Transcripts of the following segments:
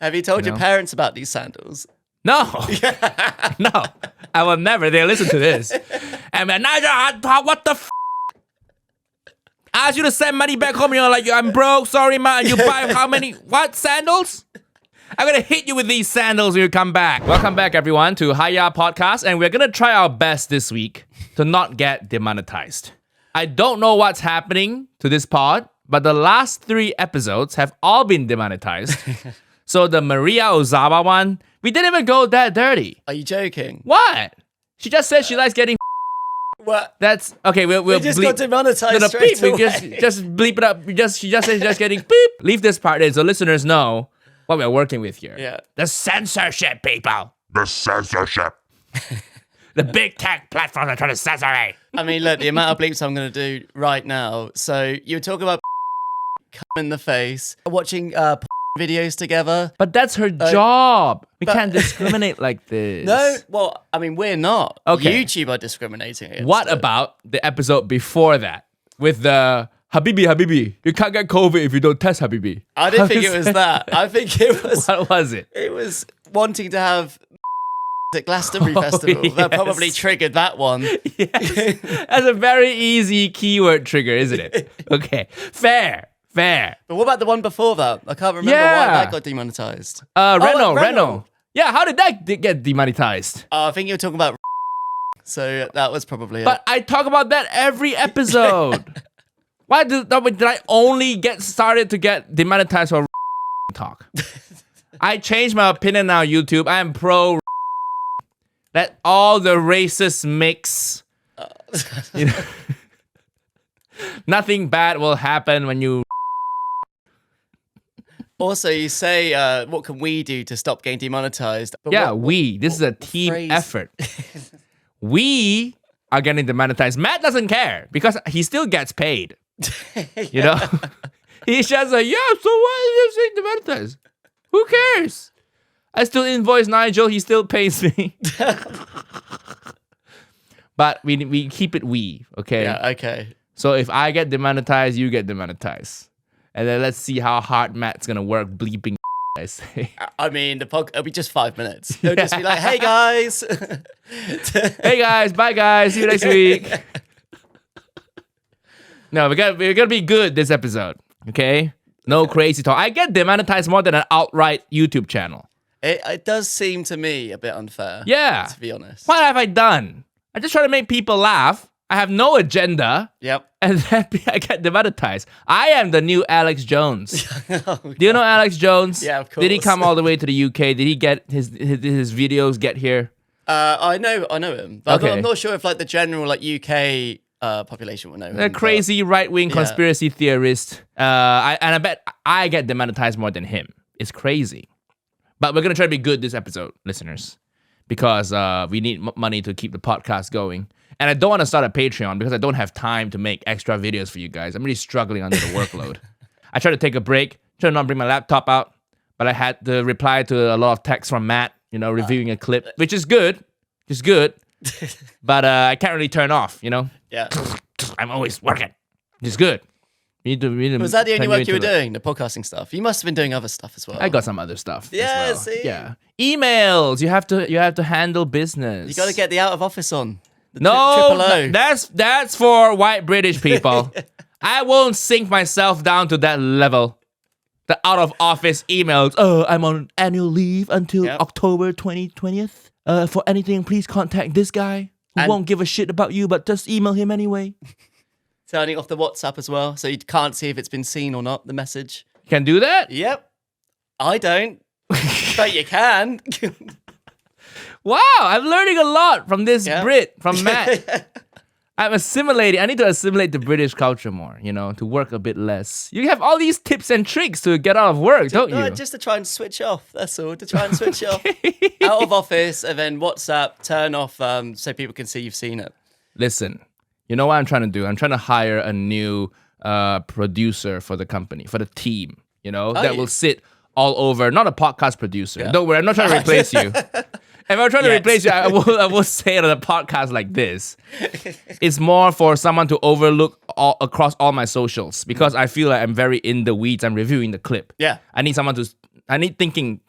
Have you told your parents about these sandals? No. No. I will never. They'll listen to this. And man, Nigel, what the I asked you to send money back home and you're like, I'm broke, sorry, man. And you buy how many, sandals? I'm going to hit you with these sandals when you come back. Welcome back, everyone, to HAIYAA Podcast. And we're going to try our best this week to not get demonetized. I don't know what's happening to this pod, but the last 3 episodes have all been demonetized. So the Maria Ozawa one, we didn't even go that dirty. Are you joking? What? She just said she likes getting What? That's okay. We'll just bleep. got demonetized straight beep. away. We just bleep it up. She just said she's just getting beep. Leave this part in so listeners know what we're working with here. Yeah. The censorship, people. The censorship. The big tech platforms are trying to censor me. I mean, look, the amount of bleeps I'm going to do right now. So you were talking about cum in the face, watching videos together. But that's her job. We can't discriminate like this. No, well, I mean, we're not. Okay. YouTube are discriminating against What it. about the episode before that with the Habibi, you can't get COVID if you don't test Habibi? I didn't think it was that. I think it was... What was it? It was wanting to have at Glastonbury Festival. Yes. That probably triggered that one. Yes. That's a very easy keyword trigger, isn't it? Okay. Fair. But what about the one before that? I can't remember why that got demonetized. Renault. Yeah, how did that get demonetized? I think you were talking about so that was probably But I talk about that every episode. Why did I only get started to get demonetized for talk? I changed my opinion now, YouTube. I am pro. Let all the racists mix. You know, nothing bad will happen when you. Also, you say, what can we do to stop getting demonetized? But This is a team effort. We are getting demonetized. Matt doesn't care because he still gets paid. You know? He's just like, yeah, so what is this demonetized? Who cares? I still invoice Nigel. He still pays me. But we keep it okay? Yeah, okay. So if I get demonetized, you get demonetized. And then let's see how hard Matt's gonna work bleeping. I say. I mean, the podcast, it'll be just 5 minutes. It'll just be like, hey guys. Hey guys, bye guys, see you next week. No, we're gonna be good this episode, okay? No crazy talk. I get demonetized more than an outright YouTube channel. It does seem to me a bit unfair. Yeah. To be honest. What have I done? I just try to make people laugh. I have no agenda. Yep. And then I get demonetized. I am the new Alex Jones. Oh, Do you know Alex Jones? Yeah, of course. Did he come all the way to the UK? Did he get his videos get here? I know him. But Okay. I'm not sure if like the general like UK population will know him. A crazy right-wing conspiracy theorist. I bet I get demonetized more than him. It's crazy. But we're going to try to be good this episode, listeners. Because we need money to keep the podcast going. And I don't want to start a Patreon because I don't have time to make extra videos for you guys. I'm really struggling under the workload. I tried to take a break, try to not bring my laptop out, but I had to reply to a lot of texts from Matt, reviewing a clip, which is good. It's good. But I can't really turn off, Yeah. I'm always working. It's good. We need to Was that the only turn work you were into doing, the podcasting stuff? You must have been doing other stuff as well. I got some other stuff. Yeah, as well. see? Yeah. Emails. You have to handle business. You got to get the out of office on. The No, triple O. that's for white British people. I won't sink myself down to that level. The out of office emails. Oh, I'm on annual leave until October 2020th. For anything, please contact this guy who won't give a shit about you, but just email him anyway. Turning off the WhatsApp as well, so you can't see if it's been seen or not, the message. You can do that? Yep. I don't. But you can. Wow, I'm learning a lot from this Brit, from Matt. I'm assimilating. I need to assimilate the British culture more, to work a bit less. You have all these tips and tricks to get out of work, don't you? Just to try and switch off, that's all. To try and switch off. Out of office, and then WhatsApp, turn off so people can see you've seen it. Listen, you know what I'm trying to do? I'm trying to hire a new producer for the company, for the team, that will sit all over, not a podcast producer. Yeah. Don't worry, I'm not trying to replace you. If I'm trying to replace you, I will say it on a podcast like this. It's more for someone to overlook across all my socials because I feel like I'm very in the weeds. I'm reviewing the clip. Yeah. I need thinking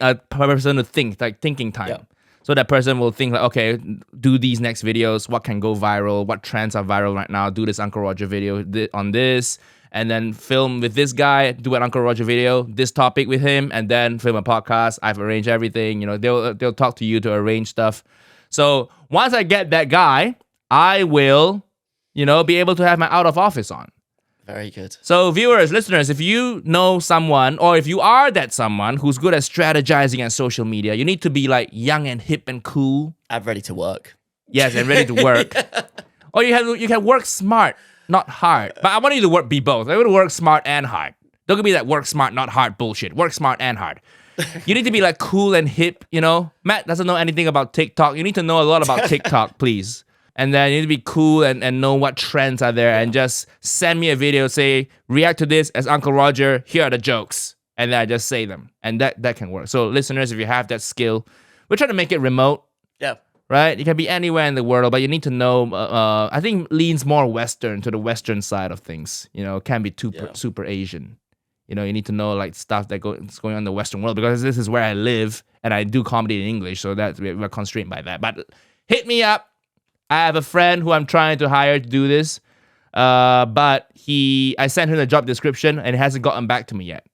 a person to think, like thinking time. Yeah. So that person will think like, okay, do these next videos. What can go viral? What trends are viral right now? Do this Uncle Roger video on this, and then film with this guy. Do an Uncle Roger video, this topic with him, and then film a podcast. I've arranged everything. You know, they'll talk to you to arrange stuff. So once I get that guy, I will, you know, be able to have my out of office on. Very good. So viewers, listeners, if you know someone, or if you are that someone who's good at strategizing on social media, you need to be like young and hip and cool. I'm ready to work. Yes, and ready to work. Or you can work smart, not hard. But I want you to be both. I want to work smart and hard. Don't give me that work smart, not hard bullshit. Work smart and hard. You need to be like cool and hip, you know? Matt doesn't know anything about TikTok. You need to know a lot about TikTok, please. And then you need to be cool and know what trends are there, and just send me a video, say, react to this as Uncle Roger, here are the jokes. And then I just say them. And that can work. So listeners, if you have that skill, we're trying to make it remote. Yeah. Right? You can be anywhere in the world, but you need to know, I think leans more Western, to the Western side of things. You know, it can't be too super Asian. You know, you need to know like stuff that's going on in the Western world, because this is where I live and I do comedy in English. So that we're constrained by that. But hit me up. I have a friend who I'm trying to hire to do this, but I sent him the job description and it hasn't gotten back to me yet.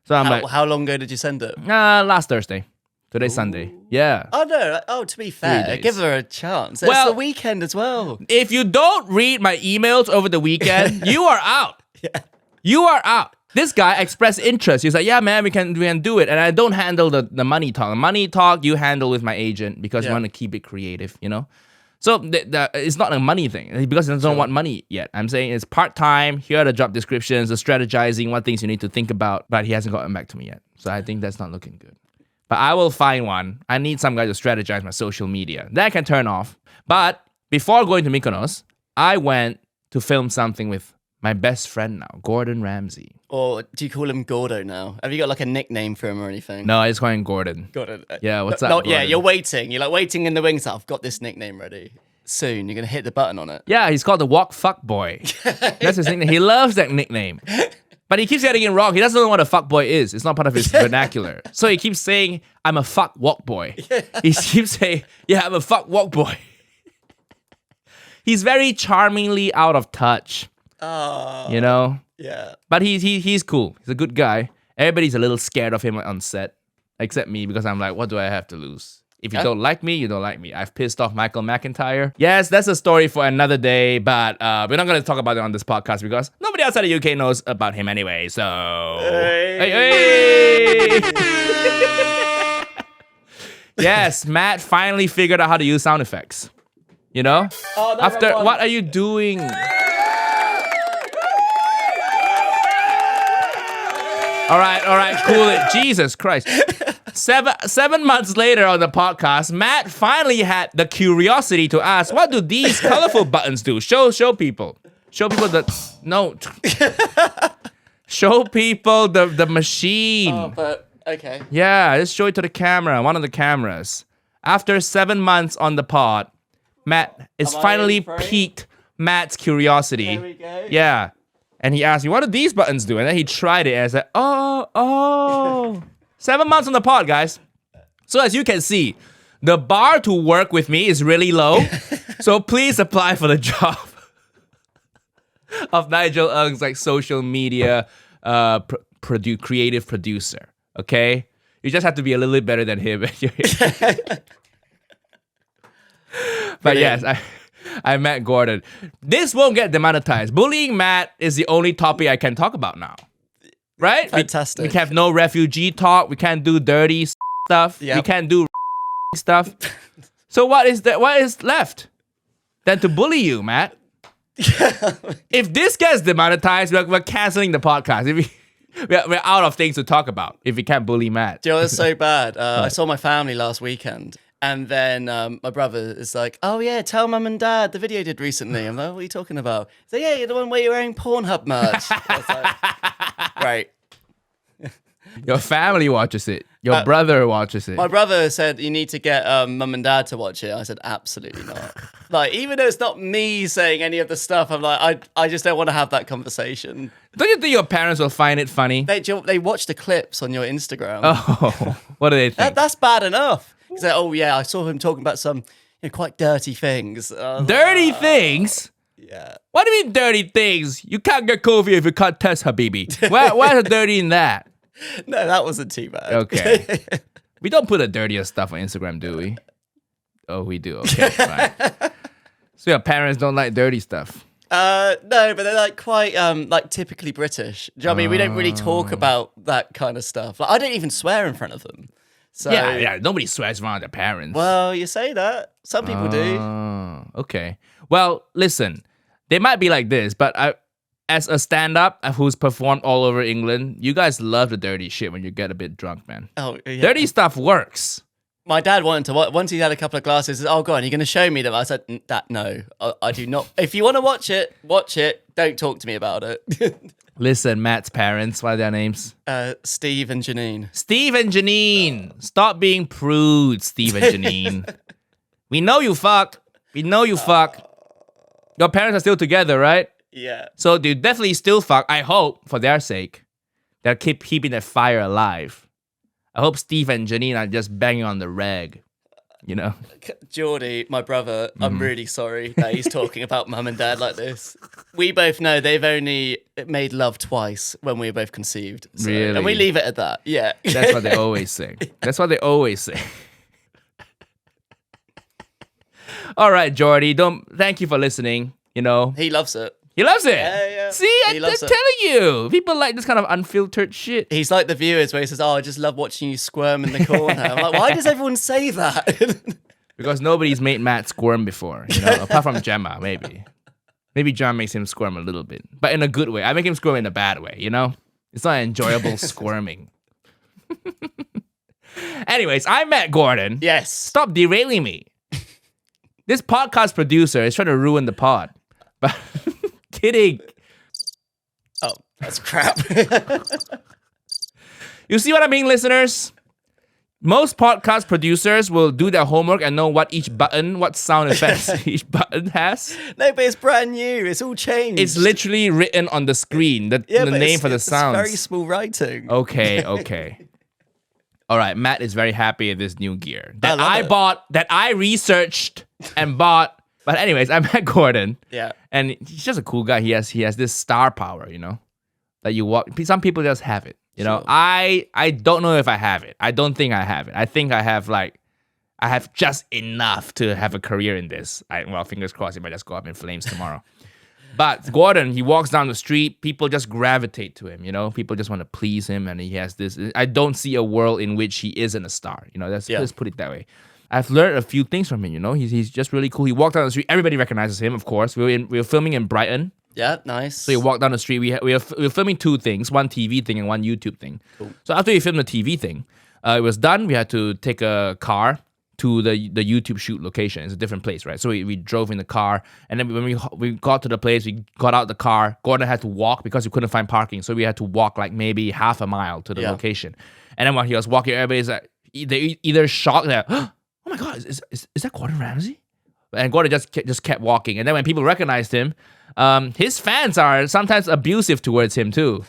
So I'm how long ago did you send it? Last Thursday. Today's Sunday. Yeah. Oh, no. Oh, to be fair, give her a chance. It's the weekend as well. If you don't read my emails over the weekend, you are out. Yeah. You are out. This guy expressed interest. He's like, yeah, man, we can do it. And I don't handle the money talk. The money talk you handle with my agent, because you want to keep it creative, you know? So it's not a money thing, because he doesn't want money yet. I'm saying it's part-time. Here are the job descriptions, the strategizing, what things you need to think about. But he hasn't gotten back to me yet. So I think that's not looking good. But I will find one. I need some guy to strategize my social media. That I can turn off. But before going to Mykonos, I went to film something with my best friend now, Gordon Ramsay. Or do you call him Gordo now? Have you got like a nickname for him or anything? No, I just call him Gordon. Gordon. Yeah, what's up, Not Gordon? yet. You're waiting. You're like waiting in the wings. I've got this nickname ready. Soon, you're going to hit the button on it. Yeah, he's called the Walk Fuck Boy. That's his nickname. He loves that nickname. But he keeps getting it wrong. He doesn't know what a fuck boy is. It's not part of his vernacular. So he keeps saying, I'm a fuck walk boy. He keeps saying, yeah, I'm a fuck walk boy. He's very charmingly out of touch. Oh. You know? Yeah. But he's cool. He's a good guy. Everybody's a little scared of him on set, except me, because I'm like, what do I have to lose? If you don't like me, you don't like me. I've pissed off Michael McIntyre. Yes, that's a story for another day, but we're not going to talk about it on this podcast because nobody outside the UK knows about him anyway, so... Hey. Yes, Matt finally figured out how to use sound effects. You know? Oh, After... What are you doing? All right, cool it. Jesus Christ. 7 months later on the podcast, Matt finally had the curiosity to ask, what do these colorful buttons do? Show people. Show people show people the machine. Oh, but, okay. Yeah, let's show it to the camera, one of the cameras. After 7 months on the pod, Matt is finally piqued Matt's curiosity. There we go. Yeah. And he asked me, what do these buttons do? And then he tried it and I said, oh. 7 months on the pod, guys. So as you can see, the bar to work with me is really low. So please apply for the job of Nigel Ng's like social media creative producer. Okay? You just have to be a little bit better than him. But yes, I met Gordon. This won't get demonetized. Bullying Matt is the only topic I can talk about now. Right? Fantastic. We have no refugee talk. We can't do dirty stuff. Yep. We can't do stuff. So what is left? Than to bully you, Matt. If this gets demonetized, we're canceling the podcast. We're out of things to talk about if we can't bully Matt. Do you know what's so bad? I saw my family last weekend. And then my brother is like, oh yeah, tell mum and dad the video you did recently. I'm like, what are you talking about? He's like, yeah, you're the one where you're wearing Pornhub merch. I was like, right. Your family watches it. Your brother watches it. My brother said you need to get mum and dad to watch it. I said absolutely not. Like, even though it's not me saying any of the stuff, I'm like, I just don't want to have that conversation. Don't you think your parents will find it funny? They watch the clips on your Instagram. Oh, what do they think? That's bad enough. He's like, oh yeah, I saw him talking about some quite dirty things. Dirty things? Yeah. What do you mean dirty things? You can't get COVID if you can't test, Habibi. Where's the dirty in that? No, that wasn't too bad. Okay. We don't put the dirtiest stuff on Instagram, do we? Oh, we do. Okay, fine. So your parents don't like dirty stuff? No, but they're like quite like typically British. Do you know what I mean? We don't really talk about that kind of stuff. Like, I don't even swear in front of them. So, yeah. Nobody swears around their parents. Well, you say that. Some people do. Okay. Well, listen, they might be like this, but as a stand-up who's performed all over England, you guys love the dirty shit when you get a bit drunk, man. Oh, yeah. Dirty stuff works. My dad wanted to once he had a couple of glasses. He said, "Oh, go on, you're going to show me them." I said, "That no, I do not. If you want to watch it. Don't talk to me about it." Listen, Matt's parents, what are their names? Steve and Janine. Steve and Janine. Stop being prude, Steve and Janine. We know you fuck. We know you fuck. Your parents are still together, right? Yeah. So they definitely still fuck. I hope, for their sake, they'll keep keeping that fire alive. I hope Steve and Janine are just banging on the rag, you know? Geordie, my brother, I'm really sorry that he's talking about mum and dad like this. We both know they've only made love twice when we were both conceived. So, Really? And we leave it at that. Yeah. That's what they always say. That's what they always say. All right, Geordie, thank you for listening, you know? He loves it. He loves it. Yeah. See, I'm loves telling you. People like this kind of unfiltered shit. He's like the viewers where he says, "Oh, I just love watching you squirm in the corner." I'm like, why does everyone say that? Because nobody's made Matt squirm before, you know, apart from Gemma, maybe. Maybe John makes him squirm a little bit, but in a good way. I make him squirm in a bad way, you know? It's not enjoyable squirming. Anyways, I'm Matt Gordon. Yes. Stop derailing me. This podcast producer is trying to ruin the pod. But kidding. Oh, that's crap. You see what I mean, listeners? Most podcast producers will do their homework and know what sound effects each button has. No, but it's brand new. It's all changed. It's literally written on the screen, the name for the sounds. It's very small writing. Okay. All right, Matt is very happy with this new gear that I it. bought, that I researched and bought. But anyways, I'm Matt Gordon. Yeah. And he's just a cool guy. He has this star power, you know, that you walk. Some people just have it. You know, I don't know if I have it. I don't think I have it. I think I have just enough to have a career in this. Well, fingers crossed, it might just go up in flames tomorrow. But Gordon, he walks down the street, people just gravitate to him, you know? People just want to please him, and he has this. I don't see a world in which he isn't a star, you know? Let's put it that way. I've learned a few things from him, you know? He's just really cool. He walked down the street, everybody recognizes him, of course. We were filming in Brighton. Yeah, nice. So you walk down the street. We were filming two things, one TV thing and one YouTube thing. Cool. So after we filmed the TV thing, it was done. We had to take a car to the YouTube shoot location. It's a different place, right? So we drove in the car, and then when we got to the place, we got out the car. Gordon had to walk because we couldn't find parking, so we had to walk like maybe half a mile to the location. And then while he was walking, everybody's like, they either shocked that, oh my god, is that Gordon Ramsay? And Gordon just kept walking. And then when people recognized him, his fans are sometimes abusive towards him too.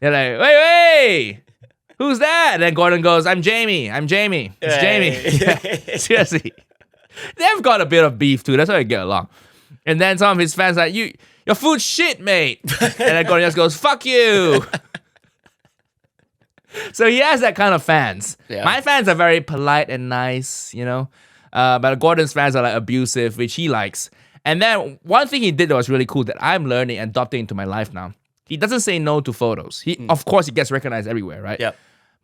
They're like, wait, who's that? And then Gordon goes, I'm Jamie. It's Jamie. Yeah, seriously. They've got a bit of beef too. That's how they get along. And then some of his fans are like, your food's shit, mate. And then Gordon just goes, fuck you. So he has that kind of fans. Yeah. My fans are very polite and nice, you know. But Gordon's fans are like abusive, which he likes. And then one thing he did that was really cool that I'm learning and adopting into my life now. He doesn't say no to photos. Of course, he gets recognized everywhere, right? Yeah.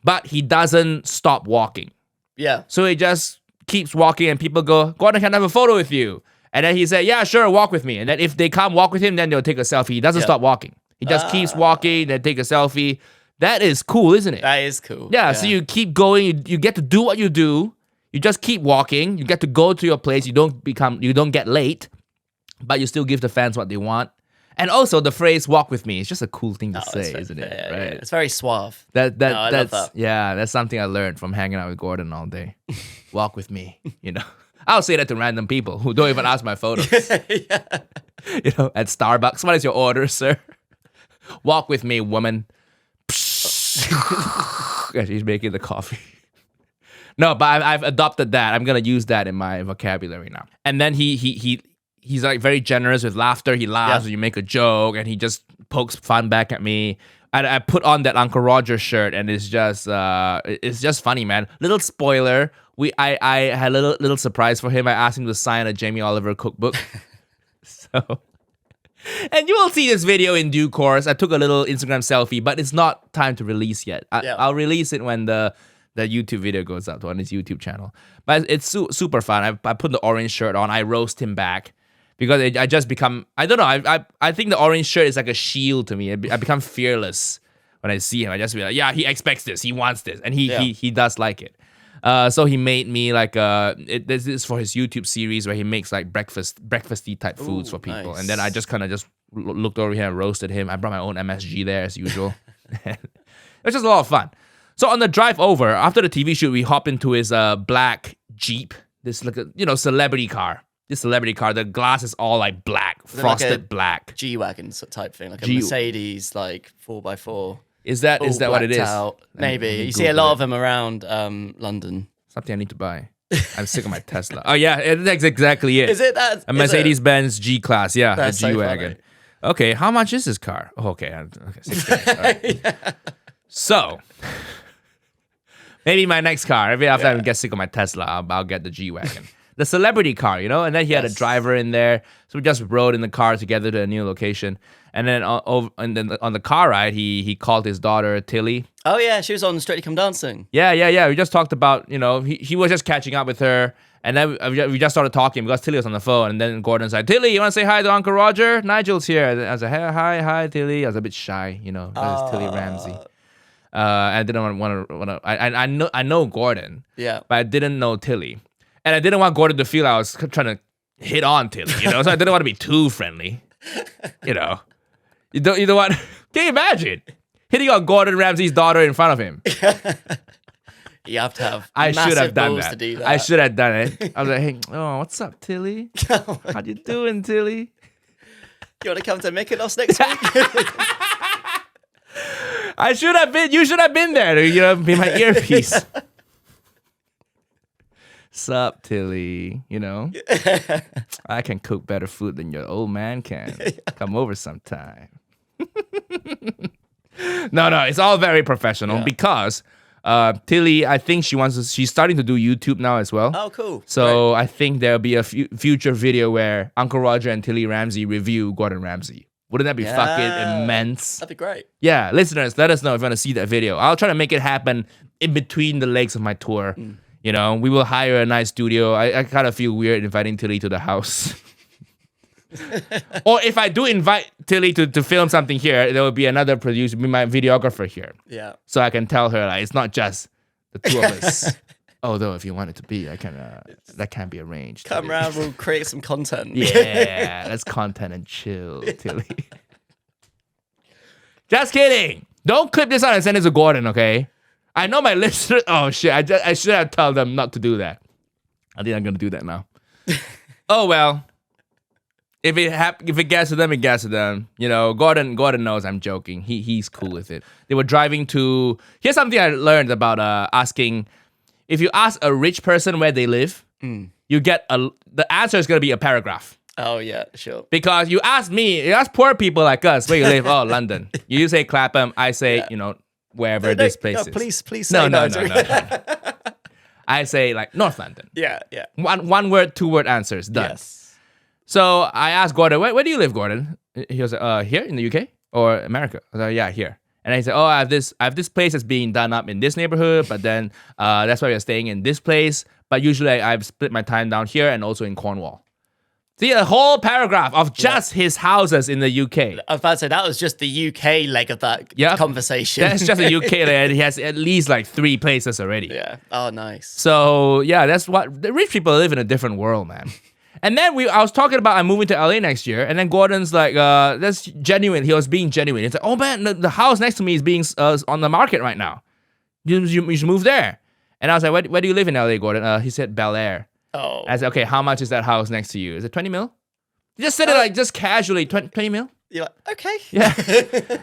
But he doesn't stop walking. Yeah. So he just keeps walking, and people go, Gordon, can I have a photo with you? And then he said, yeah, sure, walk with me. And then if they come walk with him, then they'll take a selfie. He doesn't stop walking. He just keeps walking, then take a selfie. That is cool, isn't it? That is cool. Yeah, so you keep going. You get to do what you do. You just keep walking. You get to go to your place. You don't get late, but you still give the fans what they want. And also the phrase "walk with me" is just a cool thing to say, It's isn't yeah, it? yeah, Right. yeah. It's very suave. I love that's that. yeah, that's something I learned from hanging out with Gordon all day. Walk with me, you know. I'll say that to random people who don't even ask my photos. Yeah. You know, at Starbucks, what is your order, sir? Walk with me, woman. Yeah, she's making the coffee. No, but I've adopted that. I'm gonna use that in my vocabulary now. And then he's like very generous with laughter. He laughs when you make a joke, and he just pokes fun back at me. And I put on that Uncle Roger shirt, and it's just funny, man. Little spoiler: I had a little surprise for him. I asked him to sign a Jamie Oliver cookbook. So, and you will see this video in due course. I took a little Instagram selfie, but it's not time to release yet. I'll release it when the YouTube video goes up on his YouTube channel. But it's super fun. I put the orange shirt on. I roast him back because I just become, I don't know, I think the orange shirt is like a shield to me. I become fearless when I see him. I just be like, yeah, he expects this. He wants this. And he does like it. So he made me like this is for his YouTube series where he makes like breakfasty type foods for people. Nice. And then I just kind of just looked over here and roasted him. I brought my own MSG there as usual. It was just a lot of fun. So on the drive over, after the TV shoot, we hop into his black Jeep. This like a celebrity car. This celebrity car, the glass is all like black, frosted like a black. G Wagon type thing, like a Mercedes like 4x4. Is that what it is? Out. Maybe you see a lot of them around London. Something I need to buy. I'm sick of my Tesla. Oh yeah, that's exactly it. Is it that? A Mercedes-Benz G-Class, yeah, That's a G so Wagon. funny. Okay, how much is this car? Oh, okay, $6. All right. So maybe my next car. Maybe after I get sick of my Tesla, I'll get the G Wagon. The celebrity car, and then he had a driver in there. So we just rode in the car together to a new location. And then on the car ride, he called his daughter Tilly. Oh yeah, she was on Strictly Come Dancing. Yeah. We just talked about, he was just catching up with her. And then we just started talking because Tilly was on the phone. And then Gordon's like, Tilly, you want to say hi to Uncle Roger? Nigel's here. I was like, hey, hi, Tilly. I was a bit shy, because it's Tilly Ramsay. I didn't want to. I know Gordon. Yeah. But I didn't know Tilly. And I didn't want Gordon to feel I was trying to hit on Tilly, So I didn't want to be too friendly, You know what? Can you imagine hitting on Gordon Ramsay's daughter in front of him? You have to have. I should have done balls that. To do that. I should have done it. I was like, hey, what's up, Tilly? How you doing, Tilly? You want to come to Mykonos next week? I should have been. You should have been there to be my earpiece. Sup, Tilly? I can cook better food than your old man can. Come over sometime. No, it's all very professional because Tilly, I think she's starting to do YouTube now as well. Oh, cool. So I think there'll be a future video where Uncle Roger and Tilly Ramsay review Gordon Ramsay. Wouldn't that be fucking immense? That'd be great. Yeah, listeners, let us know if you want to see that video. I'll try to make it happen in between the legs of my tour. We will hire a nice studio. I kind of feel weird inviting Tilly to the house. Or if I do invite Tilly to film something here, there will be another producer, be my videographer here. Yeah. So I can tell her it's not just the two of us. Although if you want it to be, that can be arranged. Come around, we'll create some content. Yeah, let's content and chill, Tilly. Just kidding. Don't clip this out and send it to Gordon, okay? I know my listeners. Oh shit! I should have told them not to do that. I think I'm gonna do that now. Oh well. If it gets to them, it gets to them. Gordon knows I'm joking. He's cool with it. They were driving to. Here's something I learned about asking. If you ask a rich person where they live, you get the answer is gonna be a paragraph. Oh yeah, sure. Because you ask poor people like us where you live. Oh, London. You say Clapham. I say wherever this place is. Please say no. I say like North London. Yeah. One word, 2-word answers. Done. Yes. So I asked Gordon, where do you live, Gordon? He was like, here in the UK or America? I was like, yeah, here. And he said, I have this place that's being done up in this neighborhood, but then that's why we're staying in this place. But usually I've split my time down here and also in Cornwall. See, a whole paragraph of just his houses in the UK. I was about to say, that was just the UK leg of that conversation. That's just a UK leg. He has at least like 3 places already. Yeah. Oh, nice. So, yeah, that's what... The rich people live in a different world, man. And then I was talking about I'm moving to LA next year, and then Gordon's like, that's genuine. He was being genuine. He's like, oh man, the house next to me is being on the market right now. You should move there. And I was like, where do you live in LA, Gordon? He said Bel Air. Oh. I said, okay, how much is that house next to you? Is it 20 mil? He just said it like just casually, 20 mil? You're like, okay. Yeah.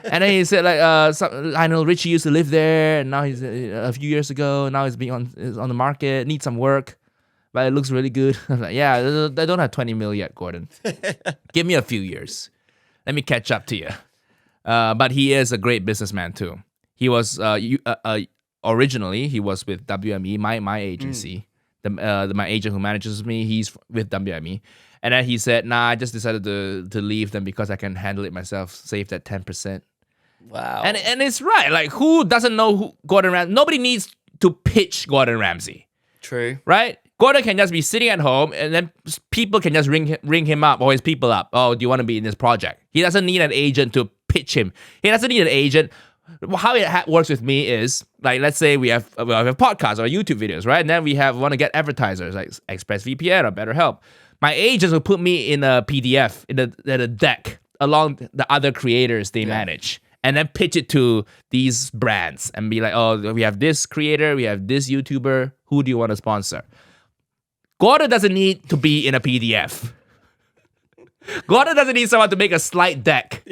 And then he said like, I know Richie used to live there, and now he's a few years ago, now he's on the market, needs some work. But it looks really good. I was like, yeah, I don't have 20 mil yet, Gordon. Give me a few years. Let me catch up to you. But he is a great businessman too. He was originally he was with WME, my agency. My agent who manages me, he's with WME. And then he said, nah, I just decided to leave them because I can handle it myself, save that 10%. Wow. And it's right. Like, who doesn't know who Gordon Ramsay? Nobody needs to pitch Gordon Ramsay. True. Right? Gordon can just be sitting at home, and then people can just ring him up or his people up. Oh, do you want to be in this project? He doesn't need an agent to pitch him. He doesn't need an agent. How it works with me is, like, let's say we have podcasts or YouTube videos, right? And then we want to get advertisers like ExpressVPN or BetterHelp. My agents will put me in a PDF, in a deck, along the other creators they manage. And then pitch it to these brands and be like, oh, we have this creator, we have this YouTuber. Who do you want to sponsor? Gordon doesn't need to be in a PDF. Gordon doesn't need someone to make a slide deck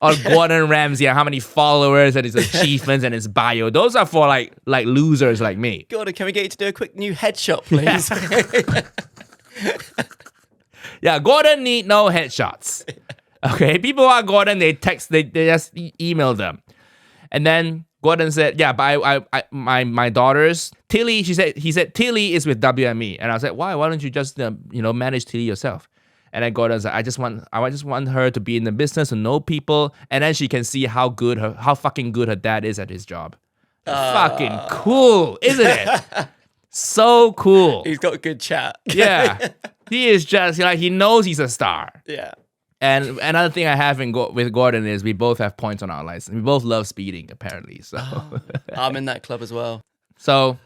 on Gordon Ramsay and how many followers and his achievements and his bio. Those are for like losers like me. Gordon, can we get you to do a quick new headshot, please? Yeah, Gordon need no headshots. Okay, people want Gordon, they just email them. And then Gordon said, yeah, but my daughters, Tilly, he said Tilly is with WME. And I was like, why don't you just manage Tilly yourself? And then Gordon's like, I just want her to be in the business and know people, and then she can see how fucking good her dad is at his job. Fucking cool, isn't it? So cool. He's got a good chat. Yeah. He is just he knows he's a star. Yeah. And another thing I have with Gordon is we both have points on our license. We both love speeding, apparently. So I'm in that club as well. So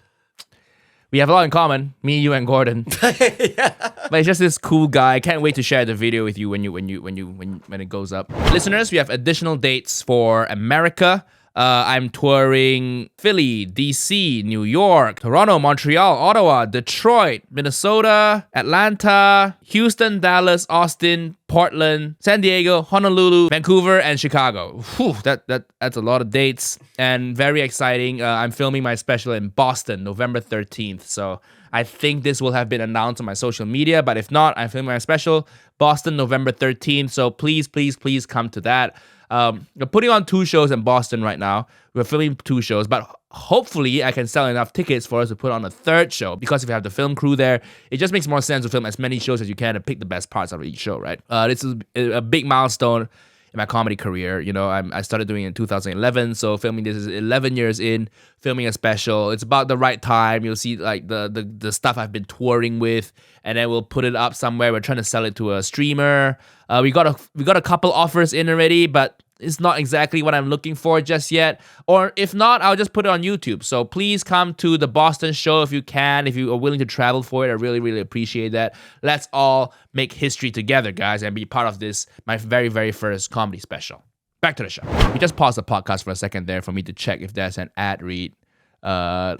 we have a lot in common, me, you, and Gordon. Yeah. But he's just this cool guy. I can't wait to share the video with you when it goes up. Listeners, we have additional dates for America. I'm touring Philly, DC, New York, Toronto, Montreal, Ottawa, Detroit, Minnesota, Atlanta, Houston, Dallas, Austin, Portland, San Diego, Honolulu, Vancouver, and Chicago. Whew, that's a lot of dates and very exciting. I'm filming my special in Boston, November 13th. So I think this will have been announced on my social media, but if not, I'm filming my special Boston, November 13th. So please, please, please come to that. We're putting on 2 shows in Boston right now. We're filming 2 shows, but hopefully I can sell enough tickets for us to put on a 3rd show, because if you have the film crew there, it just makes more sense to film as many shows as you can and pick the best parts out of each show, right? This is a big milestone in my comedy career. I started doing it in 2011, so filming this is 11 years in, filming a special. It's about the right time. You'll see like the stuff I've been touring with, and then we'll put it up somewhere. We're trying to sell it to a streamer. We got a couple offers in already, but it's not exactly what I'm looking for just yet. Or if not, I'll just put it on YouTube. So please come to the Boston show if you can, if you are willing to travel for it. I really, really appreciate that. Let's all make history together, guys, and be part of this, my very, very first comedy special. Back to the show. We just paused the podcast for a second there for me to check if there's an ad read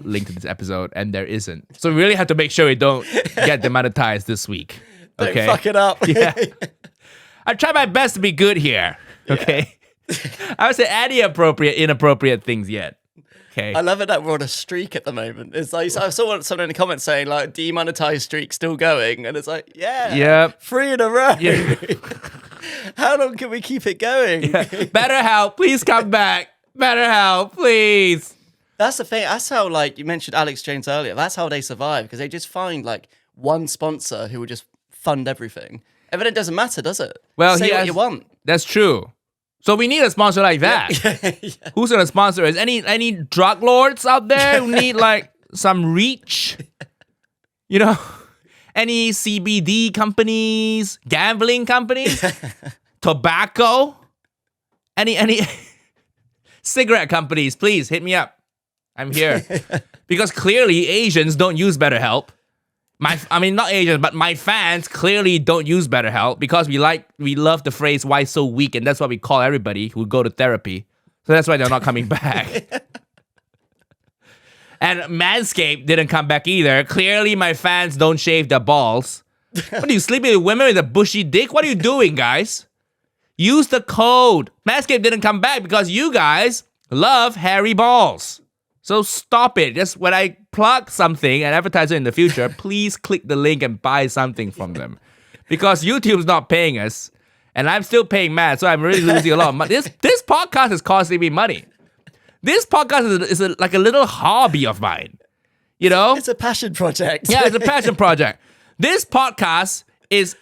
link to this episode, and there isn't. So we really have to make sure we don't get demonetized this week. Okay? Don't fuck it up. Yeah. I try my best to be good here. Okay? I would say any inappropriate things yet. Okay. I love it that we're on a streak at the moment. It's like, I saw someone in the comments saying like, demonetized streak still going, and it's like, yeah, 3 in a row. Yeah. How long can we keep it going? Yeah. BetterHelp, please come back. BetterHelp, please. That's the thing. That's how, like, you mentioned Alex Jones earlier. That's how they survive, because they just find like one sponsor who will just fund everything. And then it doesn't matter, does it? Well, say what you want. That's true. So we need a sponsor like that. Yeah. Who's gonna sponsor us? Any drug lords out there who need like some reach? Any CBD companies, gambling companies, tobacco, any cigarette companies? Please hit me up. I'm here because clearly Asians don't use BetterHelp. Not agents, but my fans clearly don't use BetterHelp because we love the phrase "why so weak," and that's what we call everybody who go to therapy. So that's why they're not coming back. And Manscaped didn't come back either. Clearly, my fans don't shave their balls. What are you, sleeping with women with a bushy dick? What are you doing, guys? Use the code. Manscaped didn't come back because you guys love hairy balls. So stop it. Just when I plug something and advertise it in the future, please click the link and buy something from them. Because YouTube's not paying us. And I'm still paying Matt, so I'm really losing a lot of money. This podcast is costing me money. This podcast is like a little hobby of mine. You know? It's a passion project. Yeah, it's a passion project. This podcast is...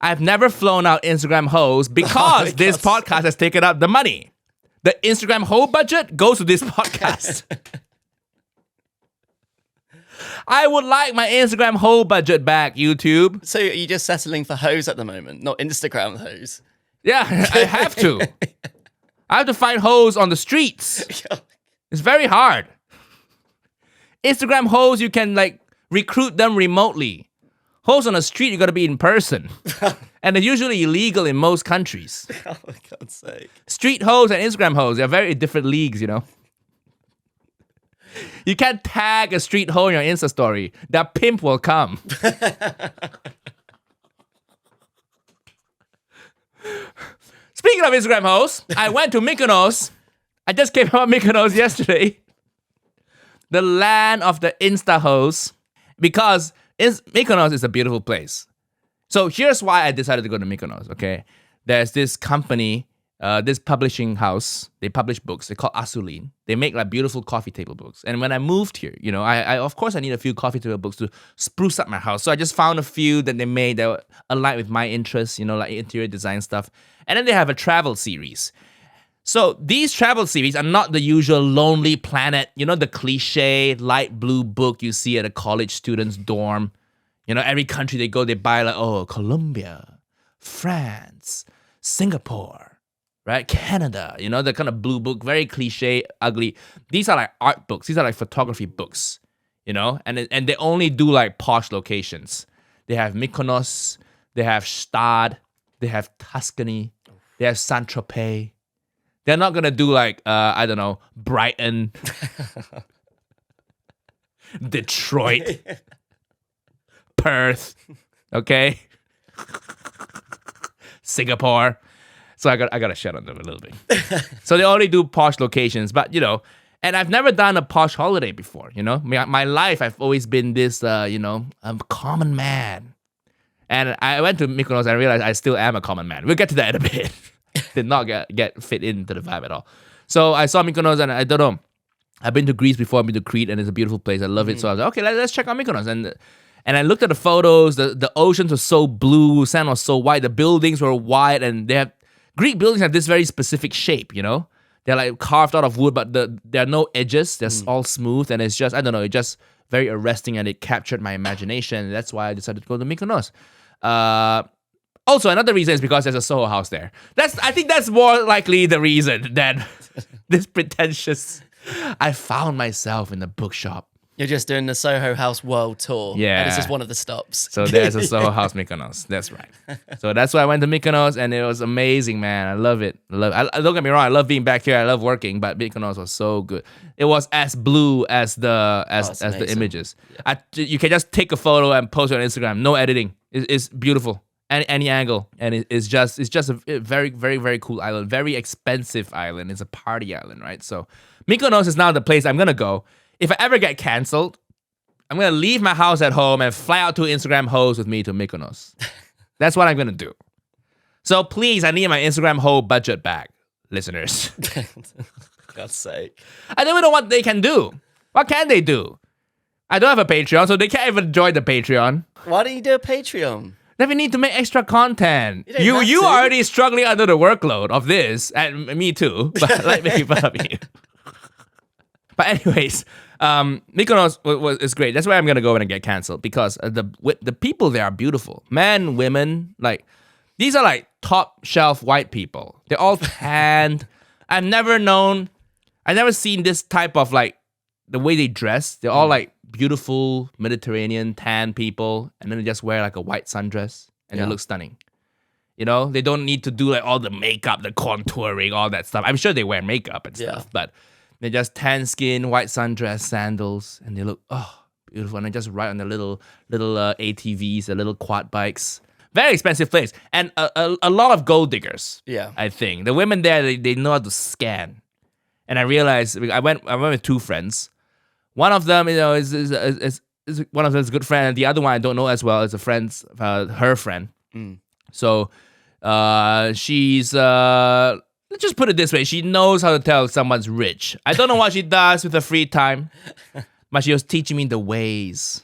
I've never flown out Instagram hoes because this podcast has taken up the money. The Instagram hoe budget goes to this podcast. I would like my Instagram hoe budget back, YouTube. So you're just settling for hoes at the moment, not Instagram hoes? Yeah, I have to. I have to find hoes on the streets. It's very hard. Instagram hoes, you can recruit them remotely. Hoes on the street, you got to be in person. And they're usually illegal in most countries. Oh, my God's sake. Street hoes and Instagram hoes, they're very different leagues, you know? You can't tag a street hoe in your Insta story. That pimp will come. Speaking of Instagram hoes, I went to Mykonos. I just came out of Mykonos yesterday. The land of the Insta hoes. Because Mykonos is a beautiful place. So here's why I decided to go to Mykonos, okay? There's this company, this publishing house. They publish books. They're called Asulin. They make beautiful coffee table books. And when I moved here, I of course I need a few coffee table books to spruce up my house. So I just found a few that they made that were aligned with my interests, like interior design stuff. And then they have a travel series. So these travel series are not the usual Lonely Planet, the cliche light blue book you see at a college student's dorm. Every country they go, they buy Colombia, France, Singapore, right? Canada, the kind of blue book, very cliche, ugly. These are art books. These are photography books, and they only do posh locations. They have Mykonos, they have Stad, they have Tuscany, they have Saint-Tropez. They're not gonna do I don't know, Brighton, Detroit, Perth, okay, Singapore. So I got to shut on them a little bit. So they only do posh locations, but and I've never done a posh holiday before. My life I've always been this I'm a common man, and I went to Mykonos and I realized I still am a common man. We'll get to that in a bit. Did not get fit into the vibe at all. So I saw Mykonos and I don't know. I've been to Greece before. I've been to Crete and it's a beautiful place. I love it. So I was like, okay, let's check out Mykonos. And I looked at the photos. The oceans were so blue, sand was so white. The buildings were white, and Greek buildings have this very specific shape. They're carved out of wood, but there are no edges. They're all smooth, and it's just it's just very arresting, and it captured my imagination. That's why I decided to go to Mykonos. Also, another reason is because there's a Soho House there. I think that's more likely the reason than this pretentious. I found myself in the bookshop. You're just doing the Soho House world tour. Yeah. And this is one of the stops. So there's a Soho House Mykonos. That's right. So that's why I went to Mykonos, and it was amazing, man. I love it. Don't get me wrong. I love being back here. I love working, but Mykonos was so good. It was as blue as the images. Yeah. You can just take a photo and post it on Instagram. No editing. It's beautiful. Any angle, and it's just a very, very, very cool island. Very expensive island. It's a party island, right? So Mykonos is now the place I'm gonna go. If I ever get canceled, I'm gonna leave my house at home and fly out to Instagram hoes with me to Mykonos. That's what I'm gonna do. So please, I need my Instagram hoe budget back, listeners. God's sake. I don't know what they can do. What can they do? I don't have a Patreon, so they can't even join the Patreon. Why don't you do a Patreon? Then we need to make extra content. You are already struggling under the workload of this, and me too. But let me keep up you. But anyways, Mykonos is great. That's why I'm gonna go when I get canceled, because the people there are beautiful. Men, women, these are top shelf white people. They're all tanned. I've never seen this type of the way they dress, they're all like beautiful Mediterranean tan people, and then they just wear like a white sundress and they look stunning. You know, they don't need to do like all the makeup, the contouring, all that stuff. I'm sure they wear makeup and stuff, but they're just tan skin, white sundress, sandals, and they look beautiful. And they just ride on the little ATVs, the little quad bikes. Very expensive place, and a lot of gold diggers. Yeah, I think the women there they know how to scan. And I realized I went with two friends. One of them, you know, is one of them is a good friend, and the other one I don't know as well is a friend's her friend. So she's let's just put it this way: she knows how to tell if someone's rich. I don't know what she does with her free time, but she was teaching me the ways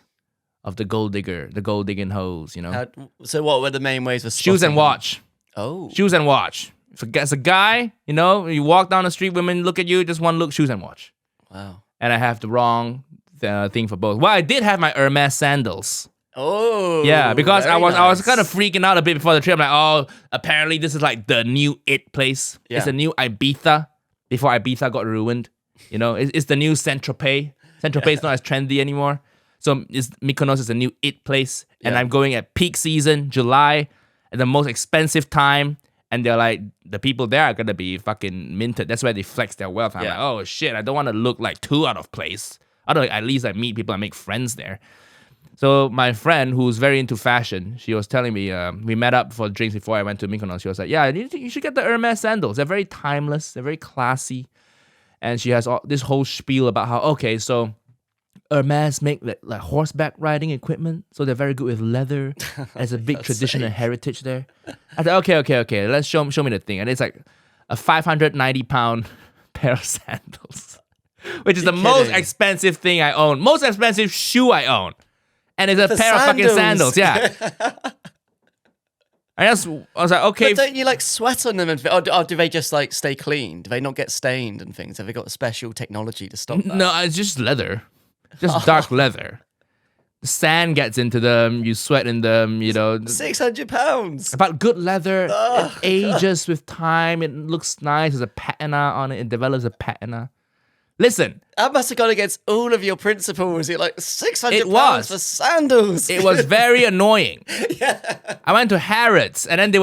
of the gold digging hoes. You know. So what were the main ways for shoes and watch? Oh, shoes and watch. If it's a guy, you know, you walk down the street, women look at you, just one look, shoes and watch. Wow. And I have the wrong thing for both. Well, I did have my Hermes sandals. Oh. Yeah, because I was kind of freaking out a bit before the trip. I'm like, oh, apparently this is like the new it place. Yeah. It's the new Ibiza before Ibiza got ruined. You know, it's the new Saint-Tropez. Saint-Tropez is not as trendy anymore. So Mykonos is a new it place. And I'm going at peak season, July, at the most expensive time. And they're like, the people there are going to be fucking minted. That's where they flex their wealth. I'm like, oh shit, I don't want to look like too out of place. I don't at least meet people and make friends there. So my friend, who's very into fashion, she was telling me, we met up for drinks before I went to Mykonos. She was like, yeah, you should get the Hermes sandals. They're very timeless. They're very classy. And she has this whole spiel about how, okay, so Hermes make like horseback riding equipment, so they're very good with leather. There's a big tradition and heritage there. I said, okay, let's show me the thing. And it's like a 590-pound pair of sandals, which is the most expensive thing I own. Most expensive shoe I own. And it's a pair of fucking sandals, yeah. I was like, okay. But don't you like sweat on them? Or do they just like stay clean? Do they not get stained and things? Have they got special technology to stop that? No, it's just leather. Just dark leather. The sand gets into them, you sweat in them, you know. £600. But good leather, it ages with time, it looks nice, there's a patina on it, it develops a patina. Listen. That must have gone against all of your principles. You're like, £600 for sandals. It was very annoying. I went to Harrods, and then they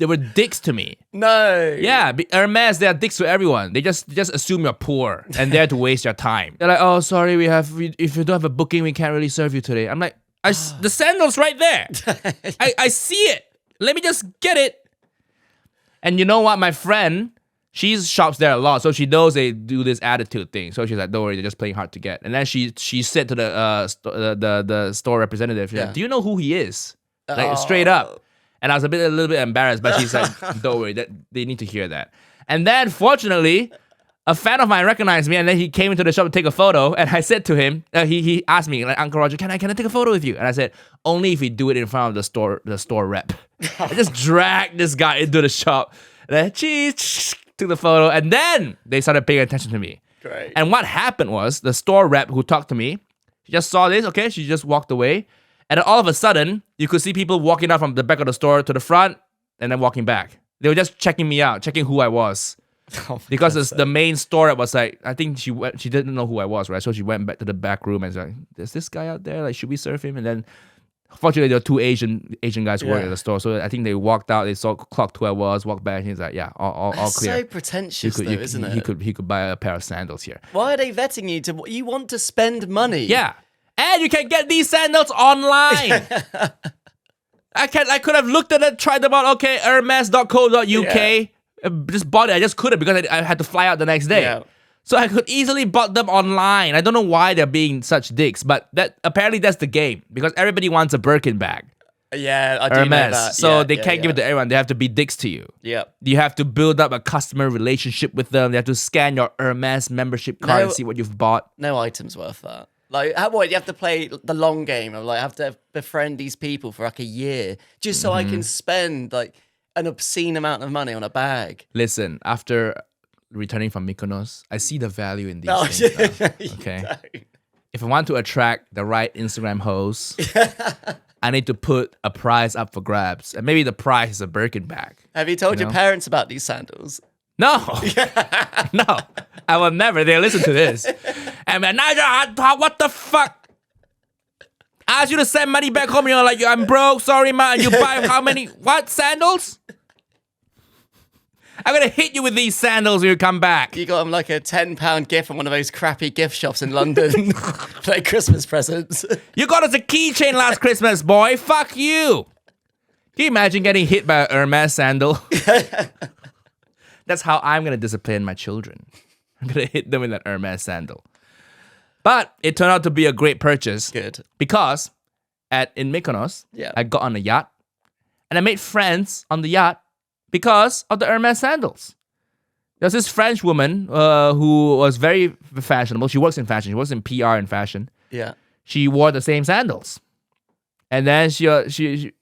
were dicks to me. No. Yeah, Hermes, they are dicks to everyone. They just assume you're poor and there to waste your time. They're like, oh, sorry, if you don't have a booking, we can't really serve you today. I'm like, the sandal's right there. I see it. Let me just get it. And you know what, my friend, she shops there a lot, so she knows they do this attitude thing. So she's like, don't worry, they're just playing hard to get. And then she said to the store representative, she's like, do you know who he is? Like, straight up. And I was a little bit embarrassed, but she's like, don't worry, they need to hear that. And then, fortunately, a fan of mine recognized me, and then he came into the shop to take a photo, and I said to him, he asked me, like, Uncle Roger, can I take a photo with you? And I said, only if you do it in front of the store rep. I just dragged this guy into the shop, and then, cheese, took the photo, and then they started paying attention to me. Great. And what happened was, the store rep who talked to me, she just saw this, okay, she just walked away, and then all of a sudden, you could see people walking out from the back of the store to the front, and then walking back. They were just checking me out, checking who I was. Because the main store was like, I think she didn't know who I was, right? So she went back to the back room and was like, there's this guy out there, like, should we serve him? And then, fortunately, there were two Asian guys who worked at the store. So I think they walked out, they saw clocked who I was, walked back, and he's like, yeah, all clear. So pretentious, isn't it? He could buy a pair of sandals here. Why are they vetting you? You want to spend money? Yeah. And you can get these sandals online. I could have looked at it, tried them out. Okay, Hermes.co.uk. Yeah. Just bought it. I just couldn't because I had to fly out the next day. Yeah. So I could easily bought them online. I don't know why they're being such dicks, but apparently that's the game because everybody wants a Birkin bag. Yeah, I do know that. So they can't give it to everyone. They have to be dicks to you. Yeah. You have to build up a customer relationship with them. They have to scan your Hermes membership card and see what you've bought. No item's worth that. Like, you have to play the long game of, like, I have to befriend these people for, like, a year just so I can spend, like, an obscene amount of money on a bag. Listen, after returning from Mykonos, I see the value in these things now, okay? If I want to attract the right Instagram hoes, I need to put a prize up for grabs. And maybe the prize is a Birkin bag. Have you told your parents about these sandals? No. No. I will never. They'll listen to this. And man, Nigel, what the fuck? I asked you to send money back home. You're like, I'm broke. Sorry, man. You buy how many? What? Sandals? I'm going to hit you with these sandals when you come back. You got him like a £10 gift from one of those crappy gift shops in London. Like Christmas presents. You got us a keychain last Christmas, boy. Fuck you. Can you imagine getting hit by a Hermes sandal? That's how I'm going to discipline my children. I'm going to hit them with an Hermes sandal. But it turned out to be a great purchase. Good. Because in Mykonos, I got on a yacht. And I made friends on the yacht because of the Hermes sandals. There's this French woman who was very fashionable. She works in fashion. She works in PR and fashion. Yeah. She wore the same sandals. And then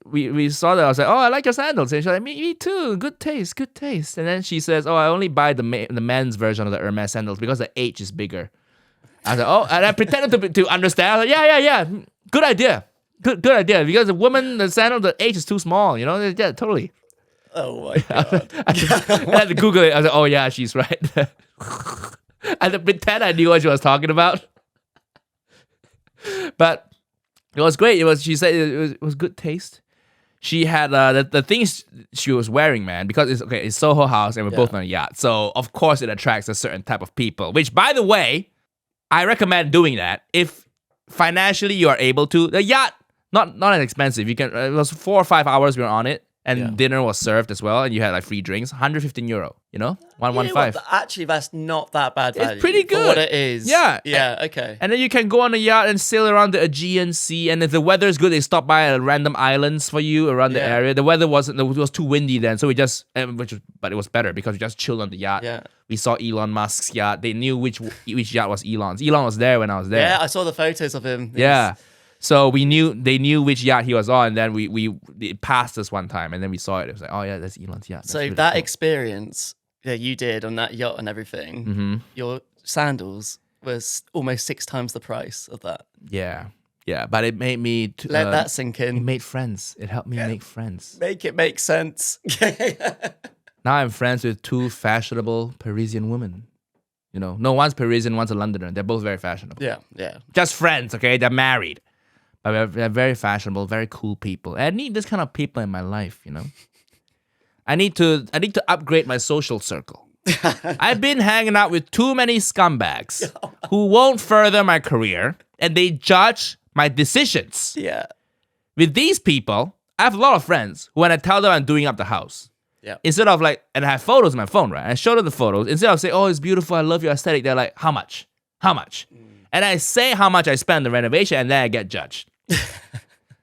we saw that. I was like, oh, I like your sandals. And she's like, me too. Good taste, good taste. And then she says, oh, I only buy the men's version of the Hermes sandals because the H is bigger. I was like, oh, and I pretended to understand. I was like, yeah. Good idea. Good idea. Because the sandal, the H is too small. Yeah, totally. Oh my God. I had to Google it. I was like, oh yeah, she's right. I had to pretend I knew what she was talking about. But it was great. She said it was good taste. She had the things she was wearing, man, because it's Soho House and we're both on a yacht. So of course it attracts a certain type of people, which by the way, I recommend doing that if financially you are able to. The yacht, not as expensive. You can. It was 4 or 5 hours we were on it, and dinner was served as well, and you had like free drinks. €115, 115. Actually, that's not that bad value. It's pretty good for what it is. Yeah. Okay. And then you can go on a yacht and sail around the Aegean Sea, and if the weather is good, they stop by at random islands for you around the area. The weather it was too windy then, so we just but it was better because we just chilled on the yacht. Yeah. We saw Elon Musk's yacht. They knew which yacht was Elon's. Elon was there when I was there. Yeah, I saw the photos of him. Yeah. So they knew which yacht he was on, and then it passed us one time, and then we saw it. It was like, oh yeah, that's Elon's yacht. That's so really that cool. experience that you did on that yacht and everything, your sandals was almost 6 times the price of that. Yeah, but it made me let that sink in. It made friends. It helped me make friends. Make it make sense. Now I'm friends with 2 fashionable Parisian women. No, one's Parisian, one's a Londoner. They're both very fashionable. Yeah. Just friends, okay? They're married. But they're very fashionable, very cool people. And I need this kind of people in my life, I need to upgrade my social circle. I've been hanging out with too many scumbags who won't further my career, and they judge my decisions. Yeah. With these people, I have a lot of friends who, when I tell them I'm doing up the house, instead of and I have photos on my phone, right? I show them the photos. Instead of saying, oh, it's beautiful, I love your aesthetic, they're like, how much? And I say how much I spend on the renovation, and then I get judged.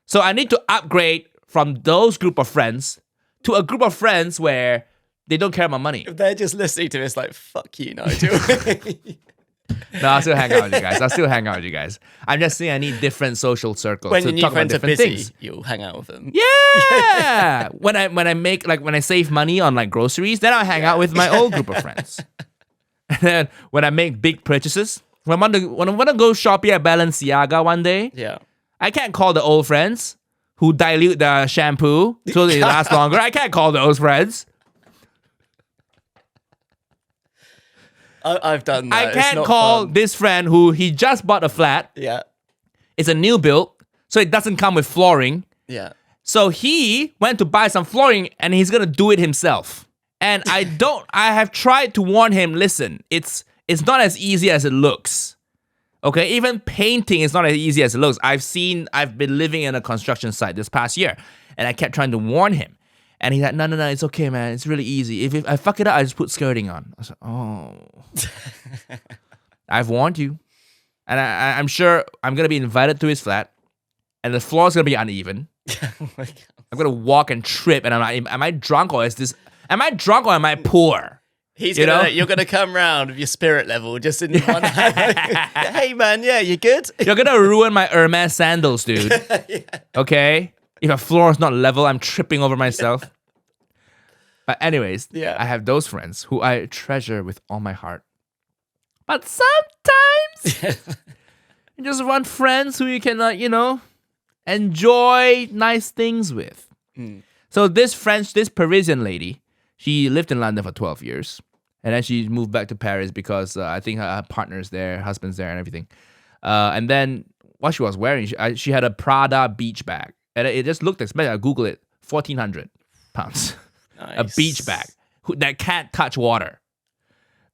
So I need to upgrade from those group of friends to a group of friends where they don't care about money. If they're just listening to this, like, fuck you, Nigel. No, I'll still hang out with you guys. I'm just saying I need different social circles When to your new talk about friends are different busy, things. you'll hang out with them. Yeah. when I save money on groceries, then I'll hang out with my old group of friends. And then when I make big purchases, when I want to go shopping at Balenciaga one day, I can't call the old friends who dilute the shampoo so they last longer. I can't call those friends. I've done that. I can't call this friend who he just bought a flat. Yeah. It's a new build, so it doesn't come with flooring. Yeah. So he went to buy some flooring and he's gonna do it himself. And I have tried to warn him, listen, it's not as easy as it looks. Okay, even painting is not as easy as it looks. I've been living in a construction site this past year, and I kept trying to warn him. And he's like, no, it's okay, man. It's really easy. If I fuck it up, I just put skirting on. I was like, oh. I've warned you. And I'm sure I'm going to be invited to his flat, and the floor is going to be uneven. Oh my God. I'm going to walk and trip, and I'm like, am I drunk or am I poor? You're gonna come round with your spirit level just in one hand. Hey man, yeah, you good? You're gonna ruin my Hermes sandals, dude. Okay? If a floor is not level, I'm tripping over myself. But anyways, I have those friends who I treasure with all my heart. But sometimes you just want friends who you can, enjoy nice things with. So this Parisian lady, she lived in London for 12 years. And then she moved back to Paris because I think her partner's there, husband's there, and everything. And then what she was wearing, she had a Prada beach bag. And it just looked expensive. I Googled it, 1,400 pounds. Nice. A beach bag that can't touch water.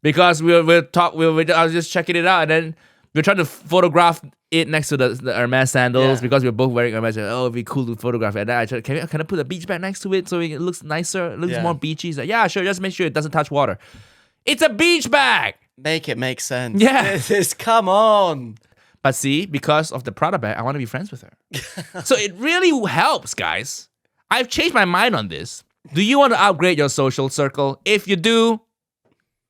Because I was just checking it out, and then we're trying to photograph it next to the Hermes sandals because we're both wearing Hermes. It'd be cool to photograph it. And then I tried, can I put a beach bag next to it so it looks nicer, it looks more beachy? He's like, yeah, sure, just make sure it doesn't touch water. It's a beach bag! Make it make sense. Yeah. Come on. But see, because of the Prada bag, I want to be friends with her. So it really helps, guys. I've changed my mind on this. Do you want to upgrade your social circle? If you do,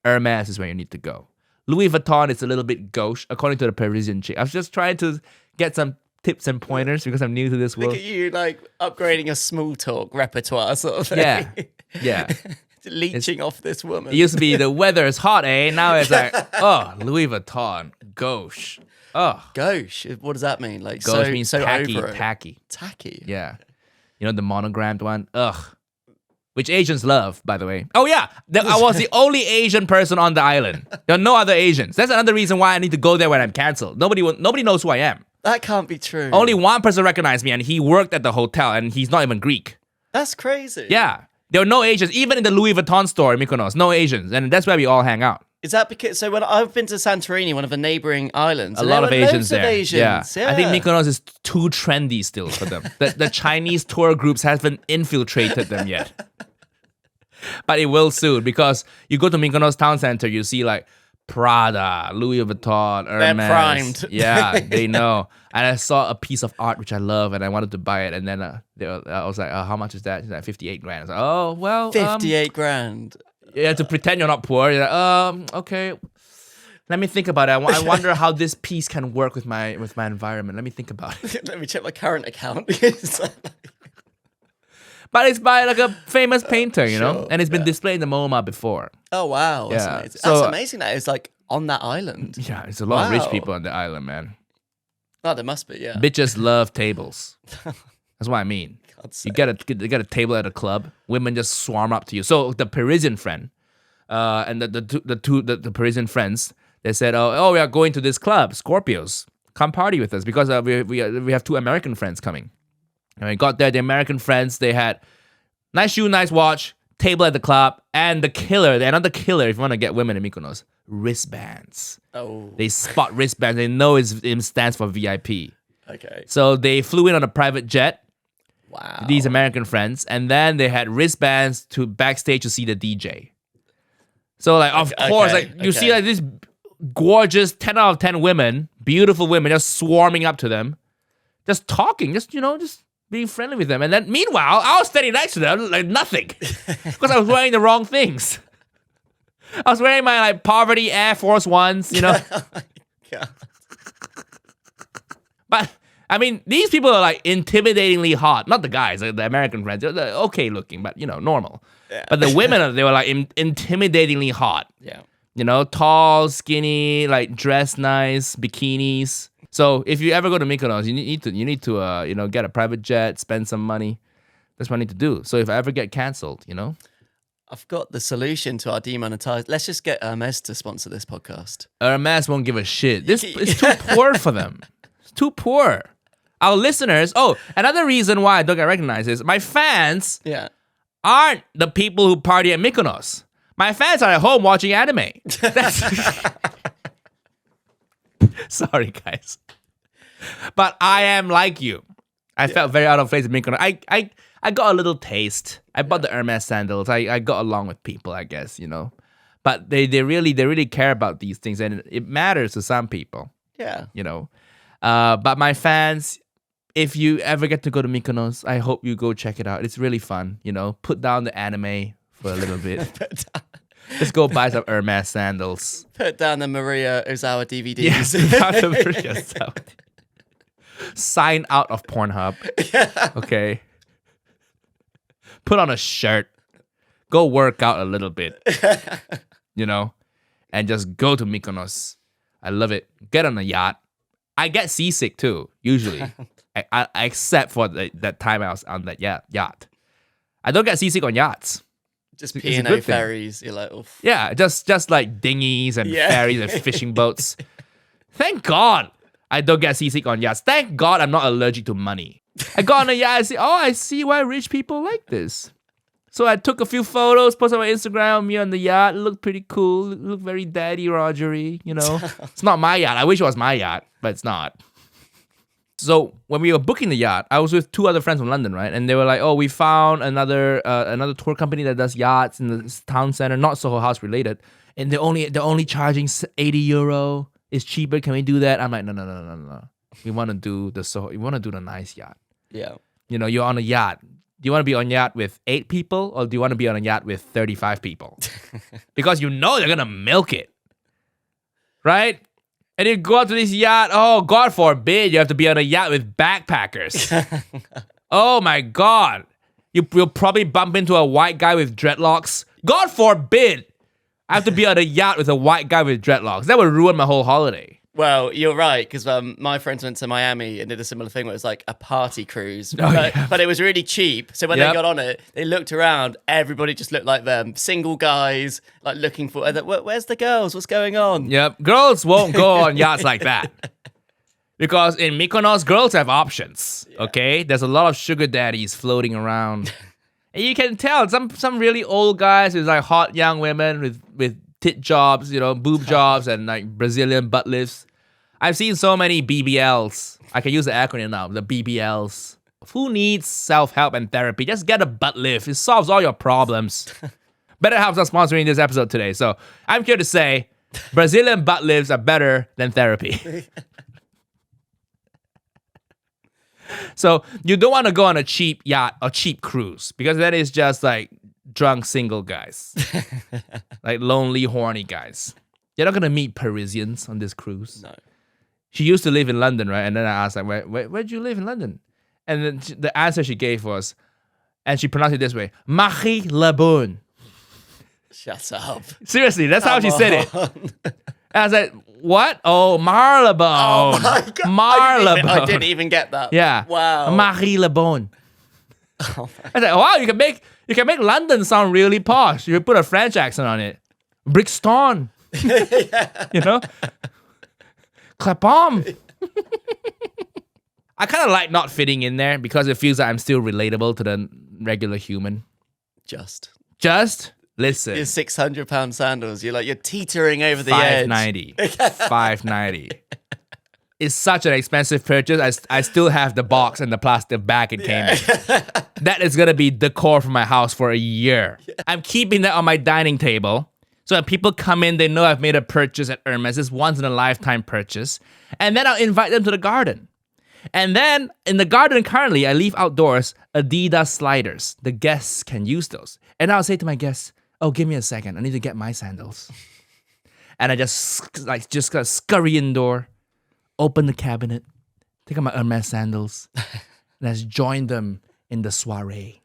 Hermes is where you need to go. Louis Vuitton is a little bit gauche, according to the Parisian chick. I was just trying to get some tips and pointers because I'm new to this world. Look at you, like, upgrading your small talk repertoire sort of thing. Yeah. Leeching off this woman. It used to be the weather is hot, eh? Now it's like, oh, Louis Vuitton, gauche. Oh. Gauche? What does that mean? Like, gauche so, means so tacky, over it. tacky. Tacky? Yeah. You know, the monogrammed one? Ugh. Which Asians love, by the way. Oh, yeah. I was the only Asian person on the island. There are no other Asians. That's another reason why I need to go there when I'm canceled. Nobody knows who I am. That can't be true. Only one person recognized me, and he worked at the hotel, and he's not even Greek. That's crazy. Yeah. There were no Asians. Even in the Louis Vuitton store in Mykonos, no Asians. And that's where we all hang out. Is that because... So when I've been to Santorini, one of the neighboring islands... A lot of Asians there. Yeah. I think Mykonos is too trendy still for them. The Chinese tour groups haven't infiltrated them yet. But it will soon, because you go to Mykonos town center, you see like Prada, Louis Vuitton, Hermes. They're primed. Yeah, they know. And I saw a piece of art which I love, and I wanted to buy it. And then I was like, how much is that? She's like, 58 grand. I was like, oh, well. 58 grand. You have to pretend you're not poor. You're like, okay. Let me think about it. I wonder how this piece can work with my environment. Let me think about it. Let me check my current account. But it's by like a famous painter, you know? And it's been displayed in the MoMA before. Oh, wow. That's amazing. That's amazing that it's like on that island. Yeah, it's a lot of rich people on the island, man. Oh, there must be, yeah. Bitches love tables. That's what I mean. You get a table at a club, women just swarm up to you. So the Parisian friend, and the Parisian friends, they said, oh, we are going to this club, Scorpios. Come party with us, because we have 2 American friends coming. And we got there, the American friends, they had nice shoe, nice watch, table at the club, and another killer if you want to get women in Mykonos, wristbands. Oh. They spot wristbands. They know it stands for VIP. Okay. So they flew in on a private jet. Wow. These American friends. And then they had wristbands to backstage to see the DJ. So like, of course, like you see like this gorgeous 10 out of 10 women, beautiful women just swarming up to them, just talking, just being friendly with them. And then meanwhile, I was standing next to them like nothing because I was wearing the wrong things. I was wearing my like poverty Air Force Ones, you know. Yeah. But I mean, these people are like intimidatingly hot. Not the guys, like the American friends. They're okay looking, but normal. Yeah. But the women, they were like intimidatingly hot. Yeah. Tall, skinny, like dressed nice, bikinis. So if you ever go to Mykonos, you need to get a private jet, spend some money. That's what I need to do. So if I ever get canceled, I've got the solution to our demonetized. Let's just get Hermes to sponsor this podcast. Hermes won't give a shit. This is too poor for them. It's too poor. Our listeners. Oh, another reason why I don't get recognized is my fans aren't the people who party at Mykonos. My fans are at home watching anime. Sorry, guys. But I am like you. I felt very out of place at Mykonos. I got a little taste. I bought the Hermes sandals. I got along with people, I guess, But they really care about these things, and it matters to some people. Yeah. But my fans, if you ever get to go to Mykonos, I hope you go check it out. It's really fun, Put down the anime for a little bit. Just go buy some Hermes sandals. Put down the Maria Ozawa DVDs. Yes, the Maria Ozawa. Sign out of Pornhub. Yeah. Okay. Put on a shirt. Go work out a little bit. And just go to Mykonos. I love it. Get on a yacht. I get seasick too, usually. I except for that time I was on that yacht. I don't get seasick on yachts. Just P&O ferries. You're like, oof. Yeah, just like dinghies and ferries and fishing boats. Thank God I don't get seasick on yachts. Thank God I'm not allergic to money. I got on a yacht, I see why rich people like this. So I took a few photos, posted on my Instagram, me on the yacht. It looked pretty cool. It looked very daddy Rogery, you know. It's not my yacht. I wish it was my yacht, but it's not. So when we were booking the yacht, I was with 2 other friends from London, right? And they were like, "Oh, we found another tour company that does yachts in the town center, not Soho House related, and they're only charging €80. It's cheaper. Can we do that?" I'm like, no. We want to do the Soho. We want to do the nice yacht. Yeah. You know, you're on a yacht. Do you want to be on a yacht with 8 people, or do you want to be on a yacht with 35 people? Because you know they're gonna milk it, right? And you go out to this yacht, oh, God forbid you have to be on a yacht with backpackers. Oh my God. You'll probably bump into a white guy with dreadlocks. God forbid I have to be on a yacht with a white guy with dreadlocks. That would ruin my whole holiday. Well, you're right, because my friends went to Miami and did a similar thing where it was like a party cruise, but it was really cheap. So when they got on it, they looked around, everybody just looked like them. Single guys, like looking for, where's the girls? What's going on? Yep, girls won't go on yachts like that. Because in Mykonos, girls have options, okay? There's a lot of sugar daddies floating around. And you can tell, some really old guys with like hot young women with tit jobs, you know, boob jobs and like Brazilian butt lifts. I've seen so many BBLs. I can use the acronym now, the BBLs. Who needs self-help and therapy? Just get a butt lift. It solves all your problems. BetterHelp's not sponsoring this episode today, so I'm here to say Brazilian butt lifts are better than therapy. So you don't want to go on a cheap yacht or cheap cruise because that is just like drunk single guys. Like lonely, horny guys. You're not going to meet Parisians on this cruise. No. She used to live in London, right? And then I asked, like, where'd you live in London? And then the answer she gave was, and she pronounced it this way, Marie Le Bon. Shut up. Seriously, that's how she said it. And I was like, what? Oh, Marylebone. Oh my God. Marylebone. I didn't even get that. Yeah. Wow. Marie Le Bon. Oh I was like, wow, you can make London sound really posh. You put a French accent on it. Brixton. You know? Clapham. I kind of like not fitting in there because it feels like I'm still relatable to the regular human. Just listen. Your £600 sandals. You're teetering over the edge. $590. It's such an expensive purchase. I still have the box and the plastic bag it came in. That is gonna be decor for my house for a year. I'm keeping that on my dining table. So when people come in, they know I've made a purchase at Hermes. It's once in a lifetime purchase. And then I'll invite them to the garden. And then in the garden currently, I leave outdoors Adidas sliders. The guests can use those. And I'll say to my guests, oh, give me a second. I need to get my sandals. And I just gotta scurry indoor, open the cabinet, take out my Hermes sandals, and I just join them in the soiree.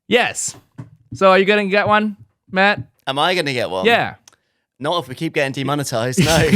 Yes. So are you gonna get one, Matt? Am I gonna get one? Yeah. Not if we keep getting demonetized, no.